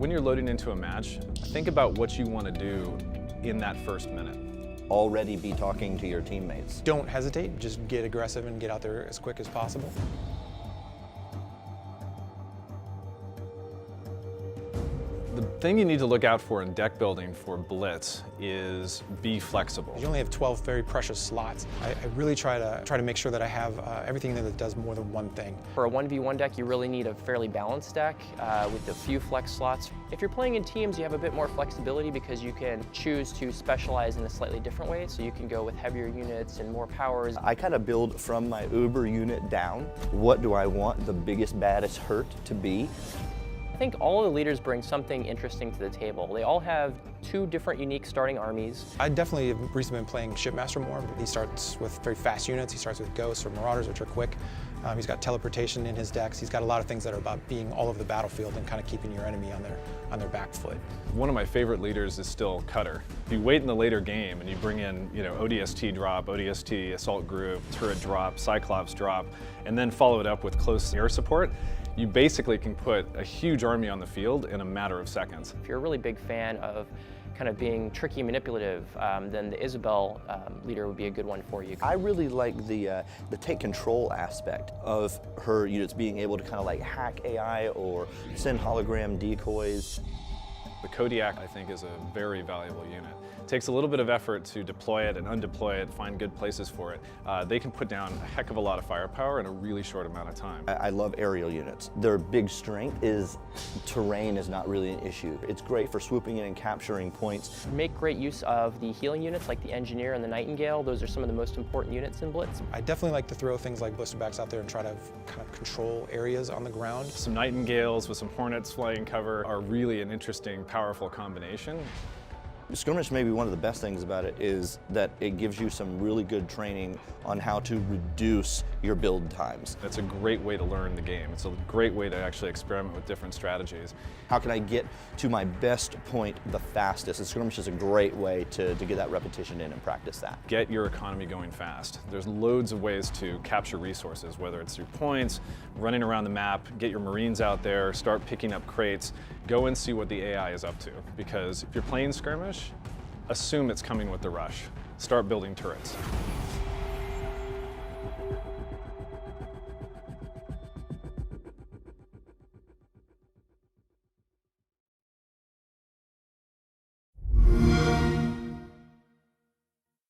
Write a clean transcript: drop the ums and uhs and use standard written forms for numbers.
When you're loading into a match, think about what you want to do in that first minute. Already be talking to your teammates. Don't hesitate, just get aggressive and get out there as quick as possible. The thing you need to look out for in deck building for Blitz is be flexible. You only have 12 very precious slots. I really try to make sure that I have everything that does more than one thing. For a 1v1 deck, you really need a fairly balanced deck with a few flex slots. If you're playing in teams, you have a bit more flexibility because you can choose to specialize in a slightly different way. So you can go with heavier units and more powers. I kind of build from my Uber unit down. What do I want the biggest, baddest hurt to be? I think all of the leaders bring something interesting to the table. They all have two different unique starting armies. I definitely have recently been playing Shipmaster more. He starts with very fast units. He starts with Ghosts or Marauders, which are quick. He's got teleportation in his decks. He's got a lot of things that are about being all over the battlefield and kind of keeping your enemy on their back foot. One of my favorite leaders is still Cutter. If you wait in the later game and you bring in, ODST drop, ODST assault group, turret drop, Cyclops drop, and then follow it up with close air support, you basically can put a huge army on the field in a matter of seconds. If you're a really big fan of kind of being tricky and manipulative, then the Isabel leader would be a good one for you. I really like the take control aspect of her units being able to kind of like hack AI or send hologram decoys. The Kodiak, I think, is a very valuable unit. It takes a little bit of effort to deploy it and undeploy it, find good places for it. They can put down a heck of a lot of firepower in a really short amount of time. I love aerial units. Their big strength is terrain is not really an issue. It's great for swooping in and capturing points. Make great use of the healing units like the Engineer and the Nightingale. Those are some of the most important units in Blitz. I definitely like to throw things like Blisterbacks out there and try to kind of control areas on the ground. Some Nightingales with some Hornets flying cover are really an interesting, powerful combination. Skirmish, maybe one of the best things about it is that it gives you some really good training on how to reduce your build times. It's a great way to learn the game. It's a great way to actually experiment with different strategies. How can I get to my best point the fastest? And Skirmish is a great way to get that repetition in and practice that. Get your economy going fast. There's loads of ways to capture resources, whether it's through points, running around the map, get your Marines out there, start picking up crates, go and see what the AI is up to. Because if you're playing Skirmish, assume it's coming with the rush. Start building turrets.